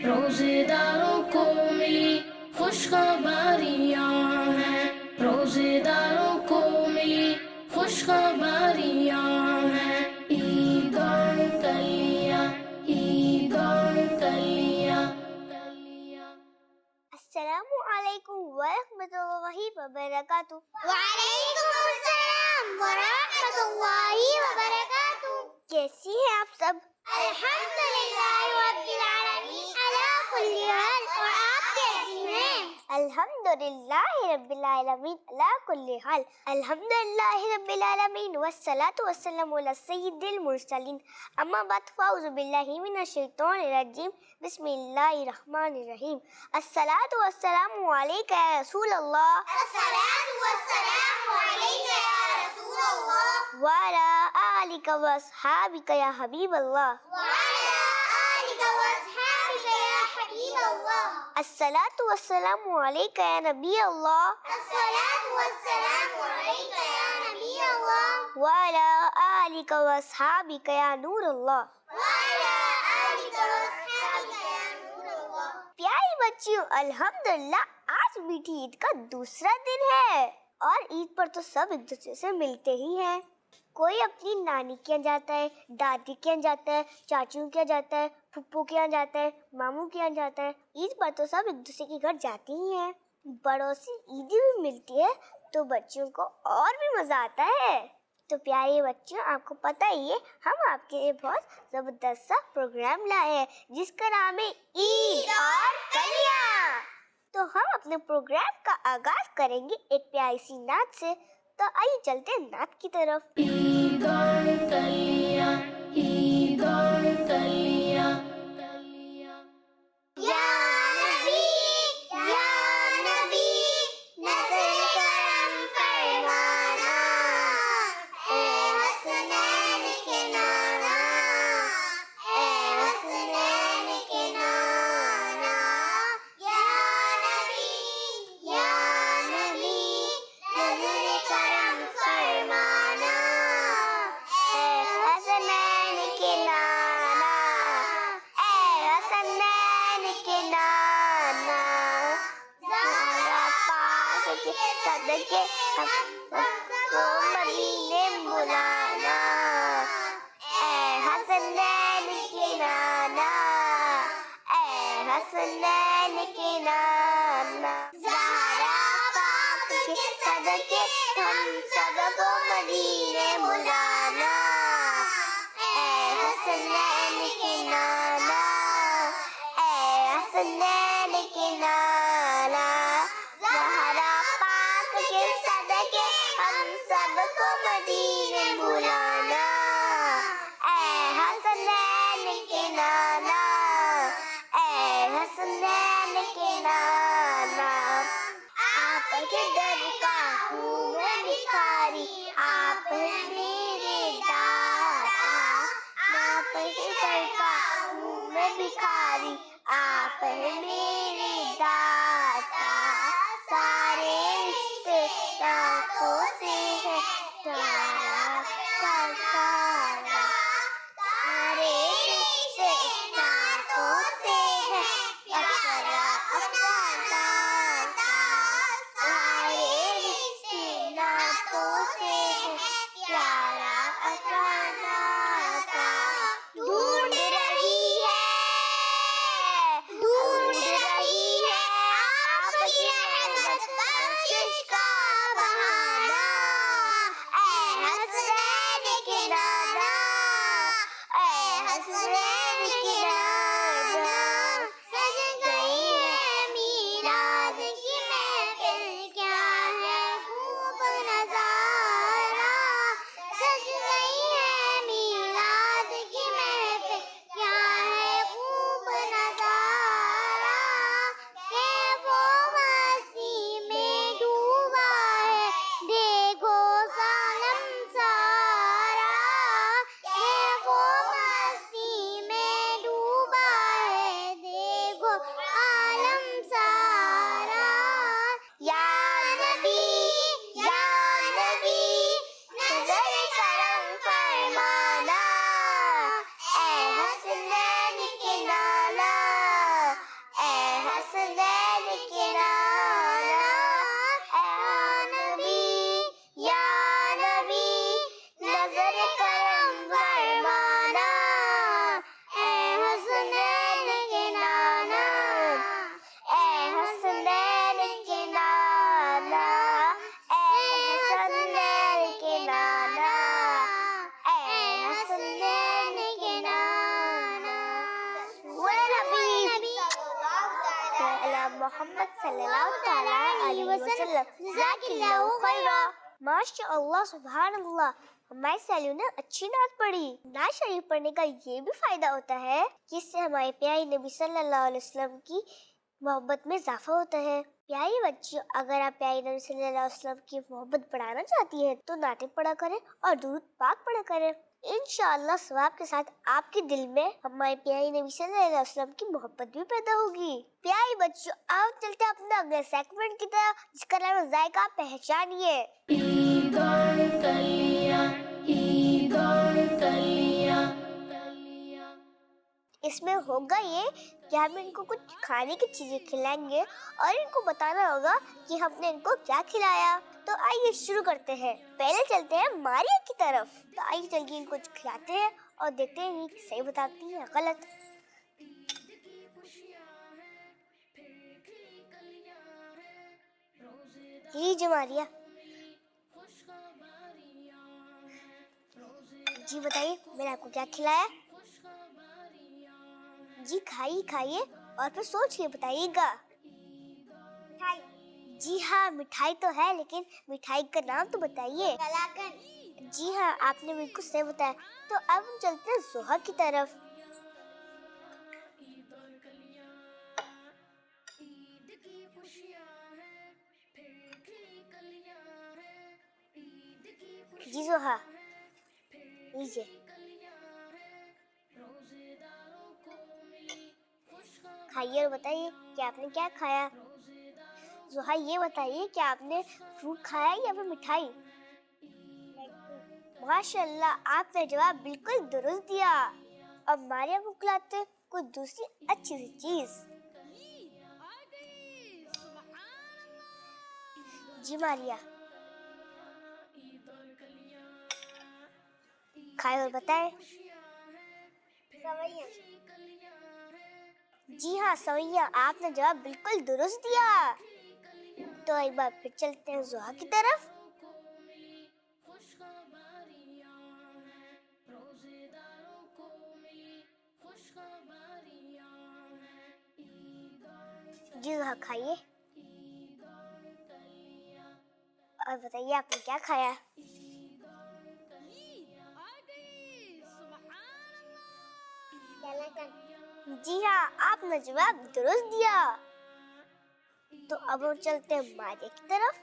रोजेदारों को मिली खुशखबरियाँ हैं, रोजेदारों को मिली खुशखबरियाँ हैं। ईद कर लिया, ईद कर लिया। अस्सलामु अलैकुम वरहमतुल्लाहि वबरकातुहू। वालेकुमुस्सलाम वरहमतुल्लाहि वबरकातुहू। कैसी हैं आप सब? अल्हम्दुलिल्लाह रब्बिल आलमीन अला कुल्ली हाल। और आप कैसी हैं? अल्हम्दुलिल्लाह रब्बिल आलमीन अला कुल्ली हाल। अल्हम्दुलिल्लाह रब्बिल आलमीन वस्सलातु वस्सलामु अला सय्यिदिल मुरसलीन। अम्मा बाद फ़ाऊज़ु बिल्लाहि मिनश शैतानिर रजीम। बिस्मिल्लाहिर रहमानिर रहीम। अस्सलातु वस्सलामु अलैका या रसूल अल्लाह। अस्सलातु वस्सलामु अलैका या रसूल अल्लाह। व अला आलिका व अस्हाबिका या हबीब अल्लाह। व अला आलिका व अस्हाबिका या हबीब अल्लाह। अस्सलातु वस्सलामु अलैका या नबी अल्लाह। अस्सलातु वस्सलामु अलैका या नबी अल्लाह। व अला आलिका व अस्हाबिका या नूर अल्लाह। व अला आलिका व अस्हाबिका या नूर अल्लाह। प्यारी बच्चियों, अल्हम्दुलिल्लाह आज मीठी ईद का दूसरा दिन है और ईद पर तो सब एक दूसरे से मिलते ही हैं। कोई अपनी नानी के यहाँ जाता है, दादी के यहाँ जाता है, चाचू के यहाँ जाता है, फुप्पू के यहाँ जाता है, मामू के यहाँ जाता है। ईद पर तो सब एक दूसरे के घर जाते ही हैं। बड़ों से ईदी भी मिलती है तो बच्चों को और भी मजा आता है। तो प्यारे बच्चों, आपको पता ही है हम आपके लिए बहुत जबरदस्त सा प्रोग्राम लाए हैं जिसका नाम है ईद और कलियां। तो हम अपने प्रोग्राम का आगाज करेंगे एक प्यारी सी नात से। तो आइए चलते हैं नात की तरफ। ईद कर लिया, ईद कर लिया। या नबी नज़र करम फरमाना, ए हसनैन के नाना, ए हसनैन के नाना। या नबी नज़र करम फरमाना, ए हसनैन के नाना, ए हसनैन के नाना। ज़हरा पाक के सदके हमको मदीने बुलाना, ए हसनैन के नाना, ए हसनैन के नाना। ज़हरा पाक के सदके हम सबको मदीने बुलाना, ए हसनैन के नाना, ए हसनैन के नाना। ज़हरा पाक के सदके हम सबको मदीने बुलाना, ए हसनैन के नाना, ए हसनैन के नाना। आपके दर का हूँ मैं भिखारी, आप हैं मेरे दाता। आपके दर का हूँ मैं भिखारी, आप हैं अला मोहम्मद सल्लल्लाहु तआला अलैहि वसल्लम। जज़ाकिल्लाहु खैरा। माशाअल्लाह, सुभान अल्लाह। हमारी सहेलियों ने अच्छी नात पढ़ी। नात शरीफ पढ़ने का ये भी फायदा होता है कि इससे हमारे प्यारे नबी सल्लल्लाहु अलैहि वसल्लम की मोहब्बत में इजाफा होता है। प्यारी बच्चियों, अगर आप प्यारे नबी सल्लल्लाहु अलैहि वसल्लम की मोहब्बत बढ़ाना चाहती हैं तो नातें पढ़ा करें और दुरूद पाक पढ़ा करें। इंशाअल्लाह सवाब के साथ आपके दिल में हमारे प्यारे नबी सल्लल्लाहु अलैहि वसल्लम की मोहब्बत भी पैदा होगी। प्यारी बच्चों, आप चलते हैं अपने अगले सेगमेंट की तरफ, जिसका नाम है जायका पहचानिए। इसमें होगा ये कि हम इनको कुछ खाने की चीजें खिलाएंगे और इनको बताना होगा कि हमने इनको क्या खिलाया। तो आइए शुरू करते हैं। पहले चलते हैं मारिया की तरफ। तो आइए चलिए इनको कुछ खिलाते हैं और देखते हैं कि सही बताती है या गलत। लीजिए मारिया। जी बताइए, मैंने आपको क्या खिलाया? जी खाइए खाइए और फिर सोच के बताइएगा। मिठाई। जी हाँ, मिठाई तो है, लेकिन मिठाई का नाम तो बताइए। कलाकंद। जी हाँ, आपने बिल्कुल सही बताया। तो अब हम चलते हैं जोहा की तरफ। जी जोहा, लीजिए। खाइए और बताइए कि आपने क्या खाया। जोहा, ये बताइए कि आपने फ्रूट खाया या फिर मिठाई? माशाल्लाह, आपने जवाब बिल्कुल दुरुस्त दिया। अब मारिया को खिलाते कुछ दूसरी अच्छी सी चीज। जी मारिया, खाए और बताए। जी हाँ, सवैया, आपने जवाब बिल्कुल दुरुस्त दिया। तो एक बार फिर चलते हैं जोहा की तरफ। जी जोहा, खाइए और बताइए आपने क्या खाया। जी हाँ, आपने जवाब दुरुस्त दिया। तो अब हम चलते हैं मारिया की तरफ।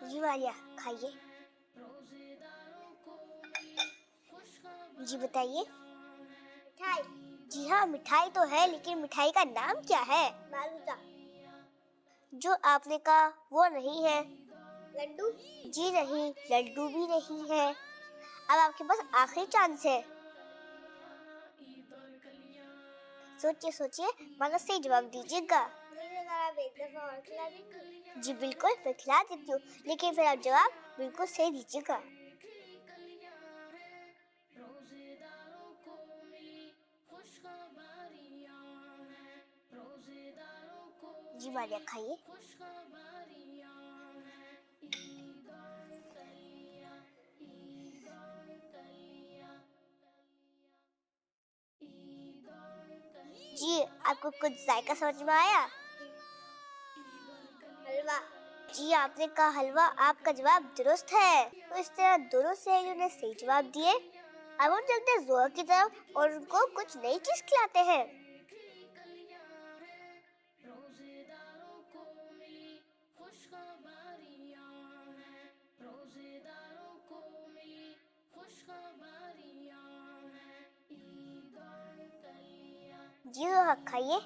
जी मारिया, खाइए। जी बताइए। मिठाई। जी हाँ, मिठाई तो है, लेकिन मिठाई का नाम क्या है? बालूदा। जो आपने कहा वो नहीं है। लड्डू। जी नहीं, लड्डू भी नहीं है। अब आपके पास आखिरी चांस है। सोचिए सोचिए, मगर सही जवाब दीजिएगा। जी बिल्कुल, मैं खिला देती हूँ, लेकिन फिर आप जवाब बिल्कुल सही दीजिएगा। जी मारिया, खाइए। जी, आपको कुछ जायका समझ में आया? हलवा। जी, आपने कहा हलवा। आपका जवाब दुरुस्त है। तो इस तरह दोनों सहेलियों ने सही जवाब दिए। अब हम चलते हैं जोहा की तरफ और उनको कुछ नई चीज खिलाते हैं। जी जोहा, खाइए।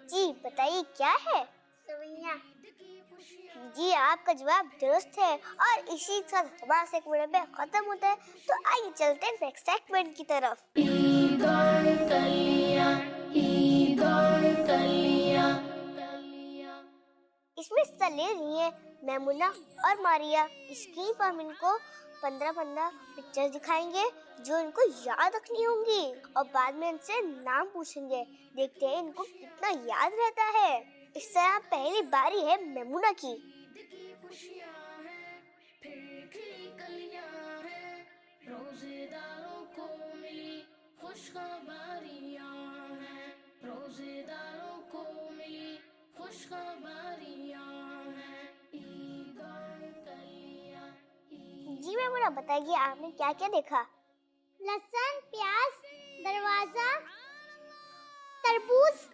जी बताइए क्या है? सवैया। जी, आपका जवाब दुरुस्त है और इसी के साथ हमारा सेगमेंट खत्म होता है। तो आइए चलते हैं नेक्स्ट सेगमेंट की तरफ। इसमें हिस्सा ले रही है मैमुना और मारिया। इसकी हम इनको 15 पिक्चर्स दिखाएंगे जो इनको याद रखनी होंगी और बाद में इनसे नाम पूछेंगे। देखते हैं इनको कितना याद रहता है। इस तरह पहली बारी है मेमुना की। रोजेदारों को मिली खुशखबरियां हैं, रोजेदारों को मिली खुशखबरियां हैं। ईद और कलियां। जी मेमुना, बताइए आपने क्या क्या देखा? लहसुन, प्याज, दरवाजा, तरबूज,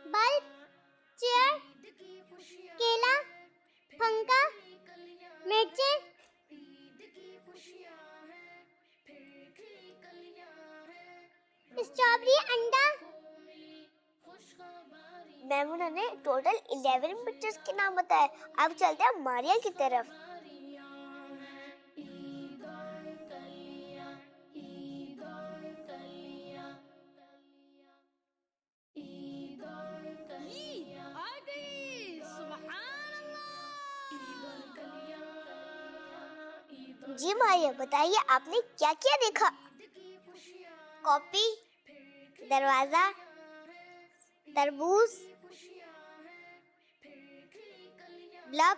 बल्ब, चेयर, केला, पंखा, मिर्ची, स्ट्रॉबेरी, अंडा। मेमुना ने टोटल 11 पिक्चर्स के नाम बताए। अब चलते हैं मारिया की तरफ। जी मारिया, बताइए आपने क्या क्या देखा? कॉपी, दरवाजा, तरबूज, बल्ब,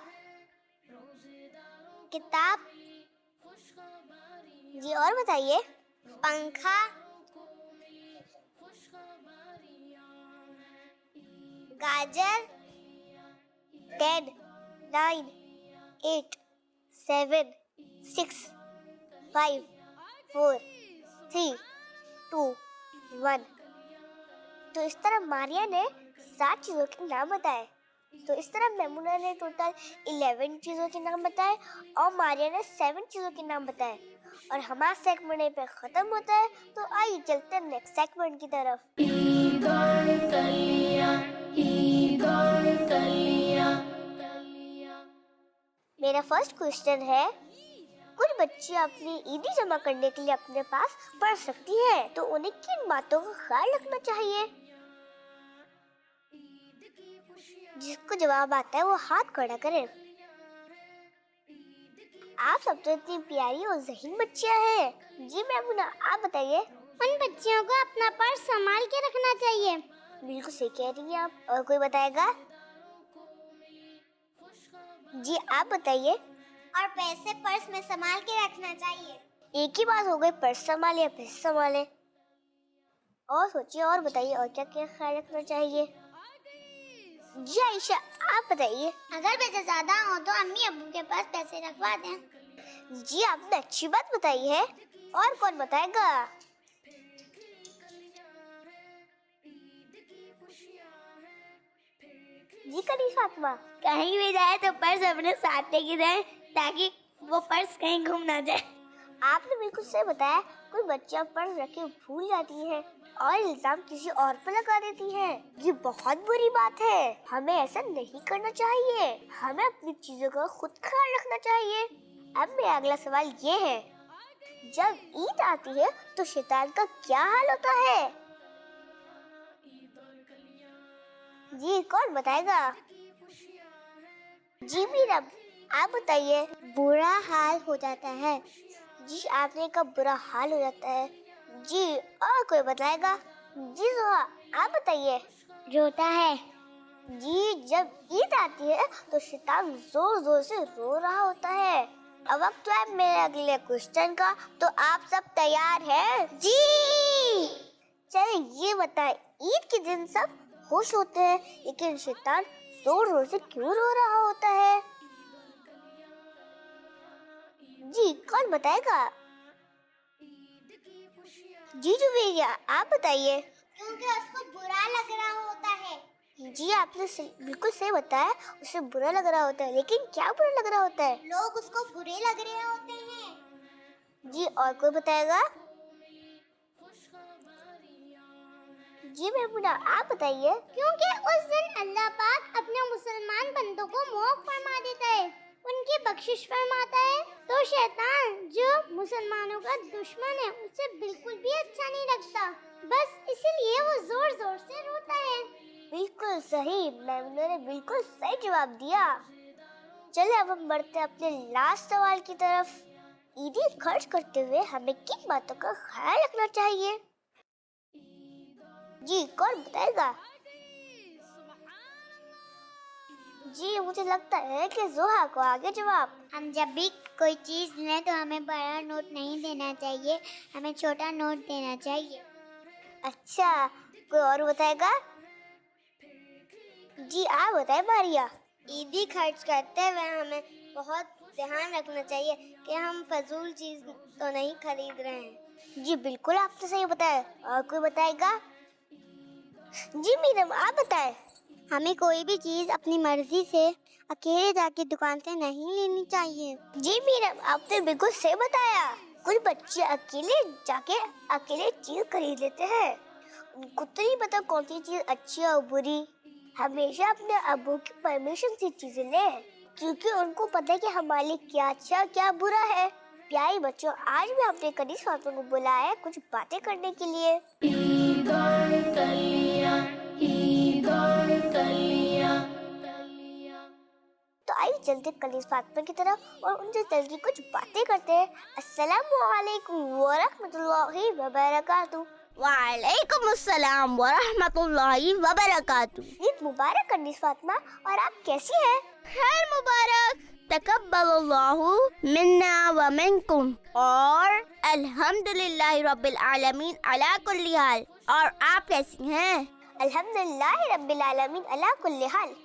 किताब। जी और बताइए? पंखा, गाजर, 10, 9, 8, 7, 6, 5, 4, 3, 2, 1। तो इस तरह मारिया ने 7 चीजों के नाम बताए। तो इस तरह मेमुना ने टोटल 11 चीजों के नाम बताए और मारिया ने 7 चीजों के नाम बताए। और हमारा सेगमेंट यहीं पे खत्म होता है। तो आइए चलते हैं नेक्स्ट सेगमेंट की तरफ। ईद और कलियां, ईद और कलियां। मेरा फर्स्ट क्वेश्चन है, कुछ बच्चे अपनी ईदी जमा करने के लिए अपने पास पढ़ सकती हैं, तो उन्हें किन बातों का ख्याल रखना चाहिए? जिसको जवाब आता है वो हाथ खड़ा करे। आप सब तो इतनी प्यारी और ज़हीन बच्चियां हैं। जी मेमुना, आप बताइए? उन बच्चियों को अपना पर्स संभाल के रखना चाहिए। बिल्कुल सही कह रही हैं आप। और कोई बताएगा? जी आप बताइए? और पैसे पर्स में संभाल के रखना चाहिए। एक ही बात हो गई, पर्स संभाले या पैसे संभाले। और सोचिए और बताइए और क्या क्या ख्याल रखना चाहिए? जी आयशा, आप बताइए? अगर पैसे ज्यादा हो तो अम्मी अब्बू के पास पैसे रखवा दें। जी आपने अच्छी बात बताई है। और कौन बताएगा? जी करी फातिमा, कहीं भी जाए तो पर्स अपने साथ लेके जाए ताकि वो पर्स कहीं गुम ना जाए। आपने बिल्कुल सही बताया। कोई बच्चा पर्स रखे भूल जाती है और इल्जाम किसी और पर लगा देती है। ये बहुत बुरी बात है। हमें ऐसा नहीं करना चाहिए। हमें अपनी चीजों का खुद ख्याल रखना चाहिए। अब मेरा अगला सवाल ये है, जब ईद आती है तो शैतान का क्या हाल होता है? जी कौन बताएगा? जी मीरा, आप बताइए? बुरा हाल हो जाता है। जी आपने कहा बुरा हाल हो जाता है। जी और कोई बताएगा? जी जोहा, आप बताइए? रोता है। जी जब ईद आती है तो शैतान जोर जोर से रो रहा होता है। अब वक्त है मेरे अगले क्वेश्चन का, तो आप सब तैयार हैं? जी। चलिए ये बताएं, ईद के दिन सब खुश होते हैं लेकिन शैतान जोर जोर से क्यों रो रहा होता है? जी कौन बताएगा? जी जुवेरिया, आप बताइए? क्योंकि उसको बुरा लग रहा होता है। जी आपने बिल्कुल सही बताया, उसे बुरा लग रहा होता है। लेकिन क्या बुरा लग रहा होता है? लोग उसको बुरे लग रहे होते हैं। जी और कोई बताएगा? जी मेमुना, आप बताइए? क्योंकि उस दिन अल्लाह पाक अपने मुसलमान बंदों को माफ फरमा देता है, उनकी बख्शिश फरमाता है। तो शैतान जो मुसलमानों का दुश्मन है उसे बिल्कुल भी अच्छा नहीं लगता, बस इसीलिए वो जोर जोर से रोता है। बिल्कुल सही, मेमुना ने बिल्कुल सही जवाब दिया। चले अब हम बढ़ते हैं अपने लास्ट सवाल की तरफ। ईदी खर्च करते हुए हमें किन बातों का ख्याल रखना चाहिए? जी कौन बताएगा? जी मुझे लगता है कि जोहा को आगे जवाब। हम जब भी कोई चीज़ लें तो हमें बड़ा नोट नहीं देना चाहिए, हमें छोटा नोट देना चाहिए। अच्छा, कोई और बताएगा? जी आप बताएं मारिया। ईदी खर्च करते हुए हमें बहुत ध्यान रखना चाहिए कि हम फजूल चीज़ तो नहीं खरीद रहे हैं। जी बिल्कुल आपने सही बताया। और कोई बताएगा? जी मीरम आप बताएं। हमें कोई भी चीज़ अपनी मर्जी से अकेले जाके दुकान से नहीं लेनी चाहिए। जी मीरम आपने बिल्कुल सही बताया। कुछ बच्चे अकेले चीज खरीद लेते हैं, उनको तो नहीं पता कौन सी चीज अच्छी और बुरी। हमेशा अपने अब्बू की परमिशन से चीजें लें, क्योंकि उनको पता है कि हमारे लिए क्या अच्छा क्या बुरा है। प्यारे बच्चों, आज भी हमने कनीज़ फातिमा को बुलाया है कुछ बातें करने के लिए। ईद और कलियां, ईद और कलियां। तो आइए चलते कनीज़ फातिमा की तरफ और उनसे चल के कुछ बातें करते हैं। अस्सलामु अलैकुम वरहमतुल्लाहि वबरकातुहू। वालेकुम अस्सलाम वरहमतुल्लाहि वबरकातुहू। ईद मुबारक कनीज़ फातिमा, और आप कैसी हैं? खैर मुबारक, तकब्बलल्लाहु मिन्ना व मिनकुम, और अल्हम्दुलिल्लाहि रब्बिल आलमीन अला कुल्ली हाल। और आप कैसी हैं? अल्हम्दुलिल्लाह रब्बिल आलमीन अला कुल्ली हाल।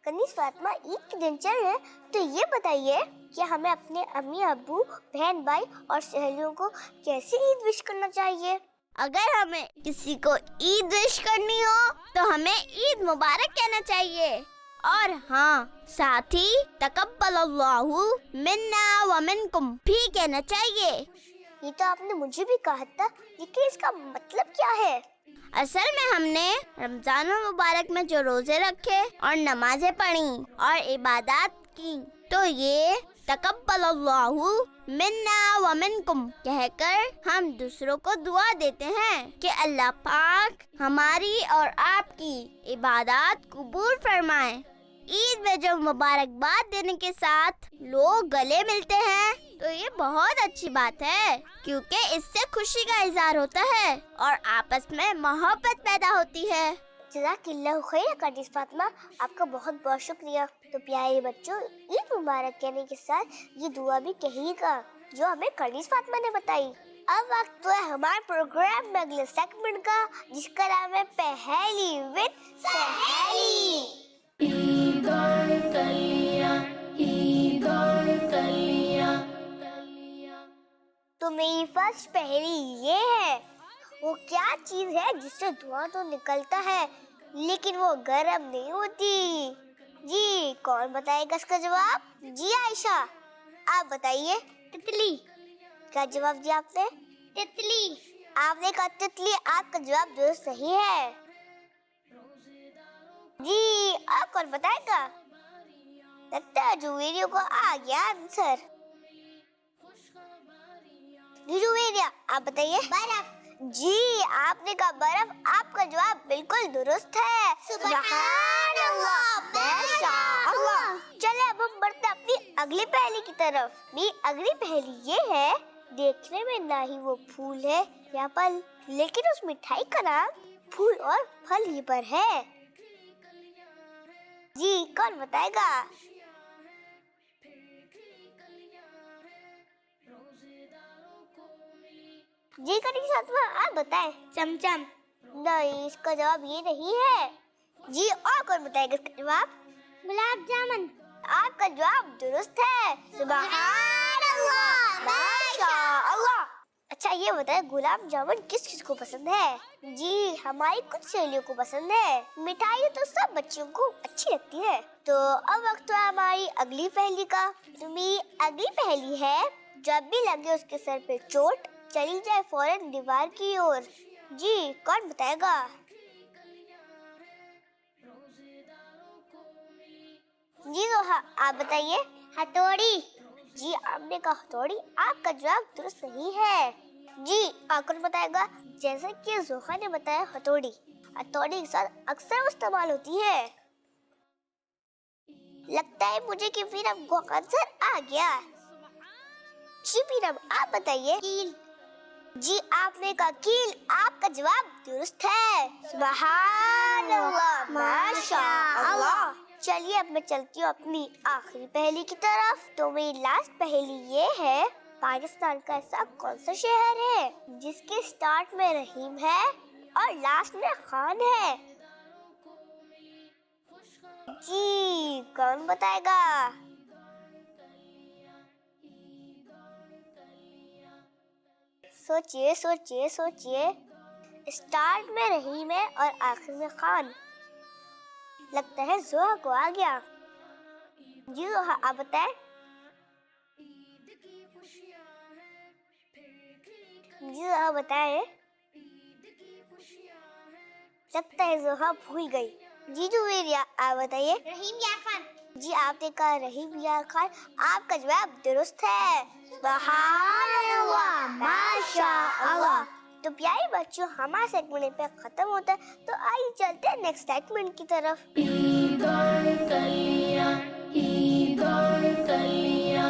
कनीज़ फातिमा, ईद के दिन चल रहे, तो ये बताइए कि हमें अपने अम्मी अब्बू, बहन भाई और सहेलियों को कैसे ईद विश करना चाहिए? अगर हमें किसी को ईद विश करनी हो तो हमें ईद मुबारक कहना चाहिए, और हाँ, साथ ही तकब्बलल्लाहु मिन्ना व मिनकुम भी कहना चाहिए। ये तो आपने मुझे भी कहा था, लेकिन इसका मतलब क्या है? असल में हमने रमजान मुबारक में जो रोजे रखे और नमाजें पढ़ी और इबादत की, तो ये तकब्बलल्लाहु मिन्ना व मिनकुम कहकर हम दूसरों को दुआ देते हैं कि अल्लाह पाक हमारी और आपकी इबादत कबूल फरमाए। ईद में जब मुबारकबाद देने के साथ लोग गले मिलते हैं तो ये बहुत अच्छी बात है, क्योंकि इससे खुशी का इजहार होता है और आपस में मोहब्बत पैदा होती है। जज़ाकिल्लाहु खैर कनीज़ फातिमा, आपका बहुत बहुत शुक्रिया। तो प्यारे बच्चों, ईद मुबारक कहने के साथ ये दुआ भी कहिएगा जो हमें कनीज़ फातिमा ने बताई। अब वक्त तो है हमारे प्रोग्राम में अगले सेगमेंट का, जिसका नाम है पहेली विद सहेली। ईद और कलियां, ईद और कलियां। तो मेरी फर्स्ट पहेली ये है, वो क्या चीज है जिससे धुआं तो निकलता है लेकिन वो गर्म नहीं होती? जी कौन बताएगा इसका जवाब? जी आयशा आप बताइए। तितली। क्या जवाब दिया आपने? तितली। आपने कहा तितली, आपका जवाब दुरुस्त सही है। जी आप कौन बताएगा? लगता है जो वीडियो को आ गया आंसर। जुवेरिया आप बताइए। बर्फ। जी आपने कहा बर्फ, आपका जवाब बिल्कुल दुरुस्त है। सुभान अल्लाह, माशाअल्लाह। चले अब हम बढ़ते हैं अपनी अगली पहेली की तरफ। मेरी अगली पहेली ये है, देखने में ना ही वो फूल है या फल, लेकिन उस मिठाई का नाम फूल और फल ही पर है। जी कौन बताएगा? जी कनीज़ फातिमा आप बताएं। चमचम। नहीं, इसका जवाब ये नहीं है। जी और कौन बताएगा इसका जवाब? गुलाब जामुन। आपका जवाब दुरुस्त है। सुभान अल्लाह, माशाअल्लाह। अच्छा ये बताएं, गुलाब जामुन किस किस को पसंद है? जी हमारी कुछ सहेलियों को पसंद है। मिठाई तो सब बच्चों को अच्छी लगती है। तो अब वक्त है हमारी अगली पहेली का। तो मेरी अगली पहेली है, जब भी लगे उसके सर पे चोट, चली जाए फौरन दीवार की ओर। जी कौन बताएगा? जी जोहा आप बताइए। हथौड़ी। जी आपने कहा हथौड़ी, आपका जवाब दुरुस्त नहीं है। जी कौन बताएगा? जैसे कि जोहा ने बताया हथौड़ी, हथौड़ी के साथ अक्सर इस्तेमाल होती है, लगता है मुझे कि फिर आपको आंसर आ गया। जी फिर अब आप बताइए। कील। जी आपने कहा कील, आपका जवाब दुरुस्त है। सुभान अल्लाह, माशाअल्लाह। चलिए अब मैं चलती हूँ अपनी आखिरी पहेली की तरफ। तो मेरी लास्ट पहेली ये है, पाकिस्तान का ऐसा कौन सा शहर है जिसके स्टार्ट में रहीम है और लास्ट में खान है? जी कौन बताएगा? सोचिए सोचिए सोचिए। स्टार्ट में रहीम है और आखिर में खान। लगता है जोहा को आ गया। जी जोहा आप बताएं। जी जोहा बताएं। लगता है जोहा भूल गई। जी जुवेरिया आप बताइए। रहीम या खान। जी आपने कहा रहीम या खान, आपका जवाब दुरुस्त है। सुभान अल्लाह, माशाअल्लाह। तो प्यारे बच्चों, हमारा सेगमेंट पे खत्म होता है, तो आइए चलते हैं नेक्स्ट सेगमेंट की तरफ। ईद और कलियां, ईद और कलियां।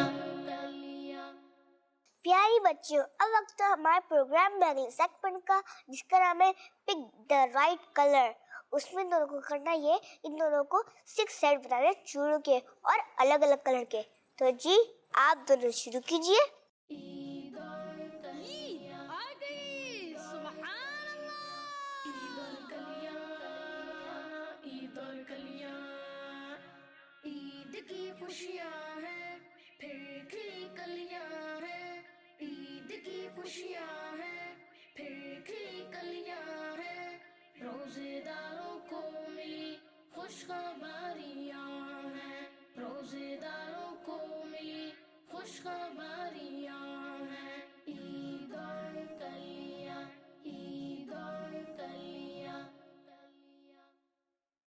प्यारी बच्चों, अब वक्त तो हमारे प्रोग्राम में अगले सेगमेंट का, जिसका नाम है पिक द राइट कलर। उसमें दोनों को करना ये, इन दोनों को 6 सेट बनाने चूड़ों के और अलग अलग कलर के। तो जी आप दोनों शुरू कीजिए। ईद की खुशियाँ हैं, फिर खिली कलियाँ हैं। ईद की खुशियाँ हैं, फिर खिली कलियाँ हैं। रोजेदारों को मिली खुशखबरियाँ हैं। रोजेदारों को मिली खुशखबरियाँ हैं। ईद और कलियाँ, ईद और कलियाँ।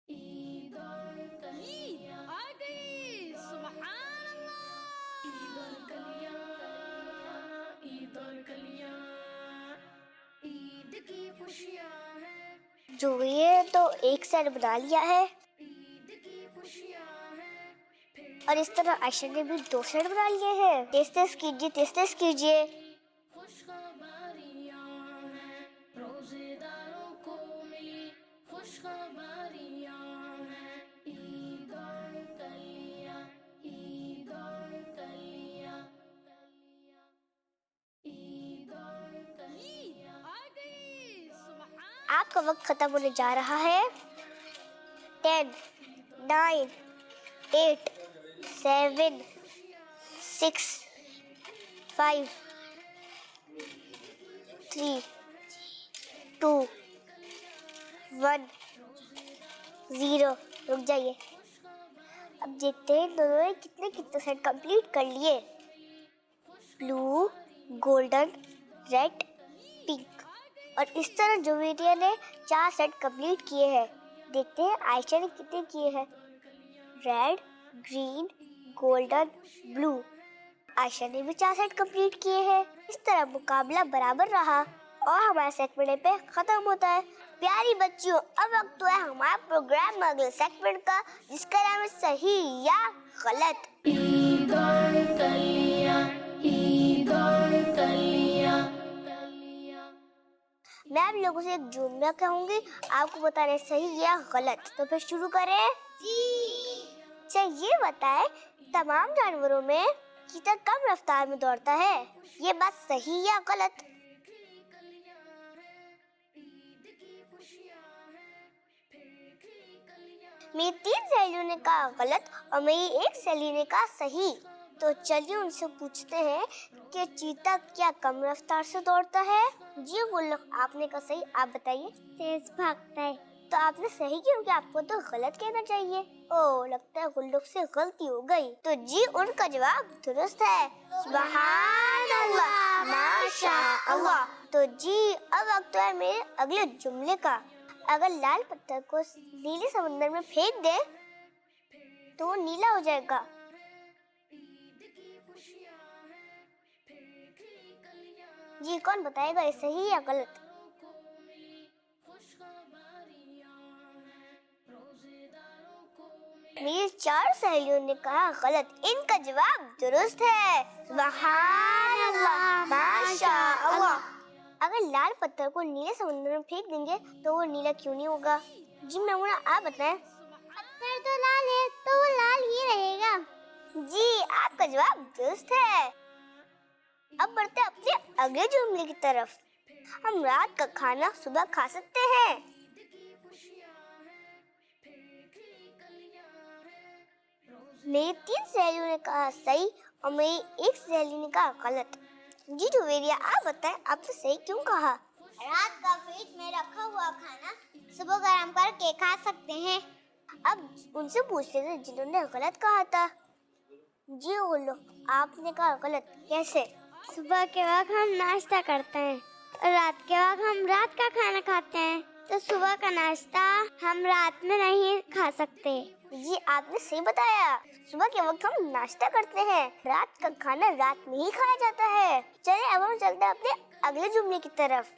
ईद और कलियाँ आ गई, सुभान अल्लाह। ईद और कलियाँ, ईद और कलियाँ। ईद की खुशियाँ हैं। जो ये तो एक सेट बना लिया है, ईद की खुशियाँ हैं, फिर और इस तरह आयशा ने भी 2 सेट बना लिए हैं। तेज कीजिए, तेज कीजिए। खुशखबरियाँ हैं। रोजेदारों को मिली खुशखबरियाँ हैं। ईद और कलियाँ, ईद और कलियाँ। ईद और कलियाँ आ गई, सुभान। आपका वक्त खत्म होने जा रहा है। 10, 9, 8, 7, 6, 5, 3, 2, 1, 0। रुक जाइए। अब देखते हैं दोनों ने कितने सेट कंप्लीट कर लिए। Blue, golden, red, pink. और इस तरह जुवेरिया ने 4 सेट कंप्लीट किए हैं। देखते हैं आयशा ने कितने किए हैं। Red, green, golden, blue. Ayesha ने भी 4 सेट कंप्लीट किए हैं। इस तरह मुकाबला बराबर रहा और हमारा सेगमेंट पे खत्म होता है। प्यारी बच्चियों, अब वक्त तो है हमारा प्रोग्राम में अगले सेगमेंट का, जिसका नाम है सही या गलत। ईद और कलियाँ, ईद और कलियाँ। मैं आप लोगों से एक जुमला कहूंगी, आपको बताना है सही या गलत। तो फिर शुरू करें। जी। अच्छा ये बताएं, तमाम जानवरों में चीता कम रफ्तार में दौड़ता है, ये बात सही या गलत? मेरी 3 सहेलियों ने कहा गलत और मेरी एक सहेली ने कहा सही। तो चलिए उनसे पूछते हैं कि चीता क्या कम रफ्तार से दौड़ता है? जी वो लोग, आपने कहा सही, आप बताइए। तेज भागता है। तो आपने सही क्योंकि आपको तो गलत कहना चाहिए। ओह, लगता है गुल्लुक से गलती हो गई। तो जी उनका जवाब दुरुस्त है। सुभान अल्लाह, माशाअल्लाह। तो जी अब वक्त है मेरे अगले जुमले का। अगर लाल पत्थर को नीले समंदर में फेंक दे तो वो नीला हो जाएगा। जी कौन बताएगा ये सही या गलत? मेरी 4 सहेलियों ने कहा गलत, इनका जवाब दुरुस्त है। सुभान अल्लाह, माशा अल्लाह। अगर लाल पत्थर को नीले समुद्र में फेंक देंगे तो वो नीला क्यों नहीं होगा? जी मैमुना, आप बताएं। पत्थर तो लाल है तो वो लाल ही रहेगा। जी आपका जवाब दुरुस्त है। अब बढ़ते हैं अपने अगले जुमले की तरफ। हम रात का खाना सुबह खा सकते हैं। मेरी 3 सहेलियों ने कहा सही और मेरी एक सहेली ने कहा गलत। जी टुवेरिया, आप बताएं, आपने सही क्यों कहा? रात का फ्रिज में रखा हुआ खाना सुबह गर्म करके खा सकते हैं। अब उनसे पूछ लेते जिन्होंने गलत कहा था। जी बोलो, आपने कहा गलत, कैसे? सुबह के वक्त हम नाश्ता करते हैं और रात के वक्त हम रात का खाना खाते हैं, तो सुबह का नाश्ता हम रात में नहीं खा सकते। जी आपने सही बताया, सुबह के वक्त हम नाश्ता करते हैं, रात का खाना रात में ही खाया जाता है। चलिए अब हम चलते हैं अपने अगले जुमले की तरफ।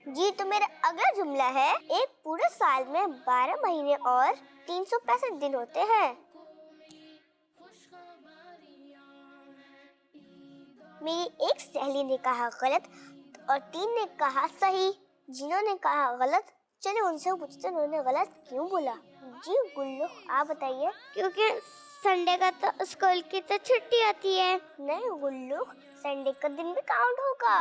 जी तो मेरा अगला जुमला है, एक पूरे साल में 12 महीने और 365 दिन होते हैं। मेरी एक सहेली ने कहा गलत और 3 ने कहा सही। जिन्होंने कहा गलत, चलिए उनसे पूछते उन्होंने गलत क्यों बोला। जी गुल्लू, आप बताइए। क्योंकि संडे का तो स्कूल की तो छुट्टी होती है। नहीं गुल्लू, संडे का दिन भी काउंट होगा।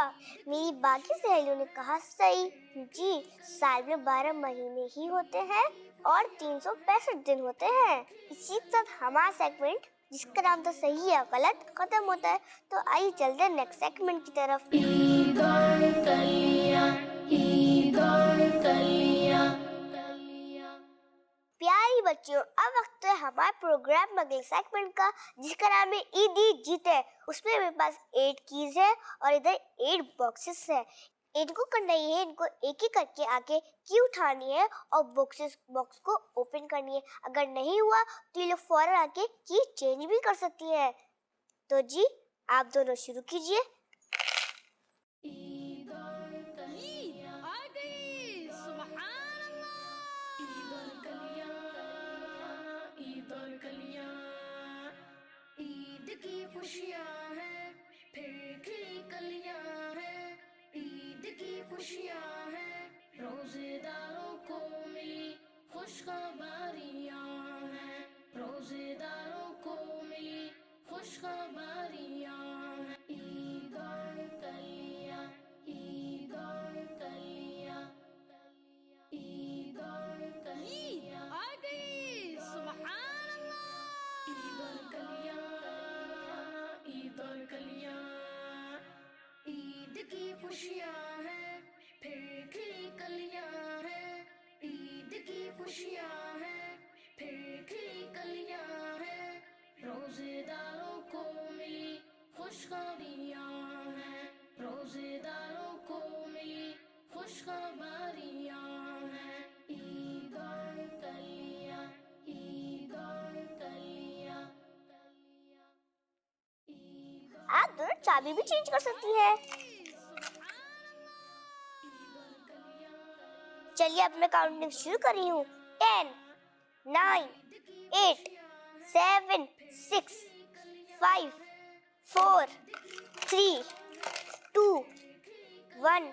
मेरी बाकी सहेलियों ने कहा सही। जी साल में 12 महीने ही होते हैं और 365 दिन होते हैं। इसी के साथ हमारा सेगमेंट, जिसका नाम तो सही या गलत, खत्म होता है। तो आइए चलते हैं नेक्स्ट सेगमेंट की तरफ। प्यारी बच्चों, अब वक्त है हमारे प्रोग्राम में अगले सेगमेंट का, जिसका नाम है ईदी जीते। उसमें मेरे पास 8 कीज है और इधर 8 बॉक्सेस है। इनको करना ये है, इनको एक एक करके आके की उठानी है और बॉक्स को ओपन करनी है। अगर नहीं हुआ तो ये लोग फौरन आके की चेंज भी कर सकती है। तो जी आप दोनों शुरू कीजिए। ईद की खुशियाँ हैं, फिर खिली कलियाँ हैं। ईद की खुशियाँ हैं, रोजेदारों को मिली खुशखबरियाँ हैं। रोजेदारों को मिली खुशखबरियाँ हैं। ईद और कलियाँ, ईद और कलियाँ, ईद और कलियाँ आ गई। सुभान अल्लाह। ईद और कलियाँ, ईद और कलियाँ। ईद की खुशियाँ हैं, फिर खिली कलियाँ हैं। ईद की खुशियाँ हैं, फिर खिली कलियाँ हैं। रोजेदारों को मिली खुशखबरियाँ हैं। रोजेदारों को मिली खुशखबरियाँ हैं। ईद और कलियाँ, ईद और कलियाँ। आप दोनों चाबी भी चेंज कर सकती है। चलिए अब मैं काउंटिंग शुरू कर रही हूँ। 10, 9, 8, 7, 6, 5, 4, 3, 2, 1।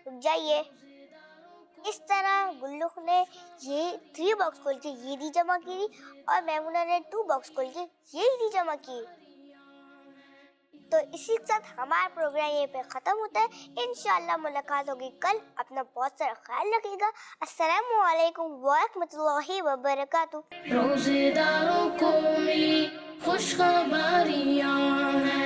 रुक जाइए। इस तरह गुल्लू ने ये 3 बॉक्स खोल के ये ईदी जमा की और मैमुना ने 2 बॉक्स खोल के ये ईदी जमा की। तो इसी के साथ हमारा प्रोग्राम यहीं पे खत्म होता है। इंशाल्लाह मुलाकात होगी कल। अपना बहुत सारा ख्याल रखिएगा। अस्सलामु अलैकुम वरहमतुल्लाहि वबरकातुहू। रोजेदारों को मिली खुशखबरियाँ हैं।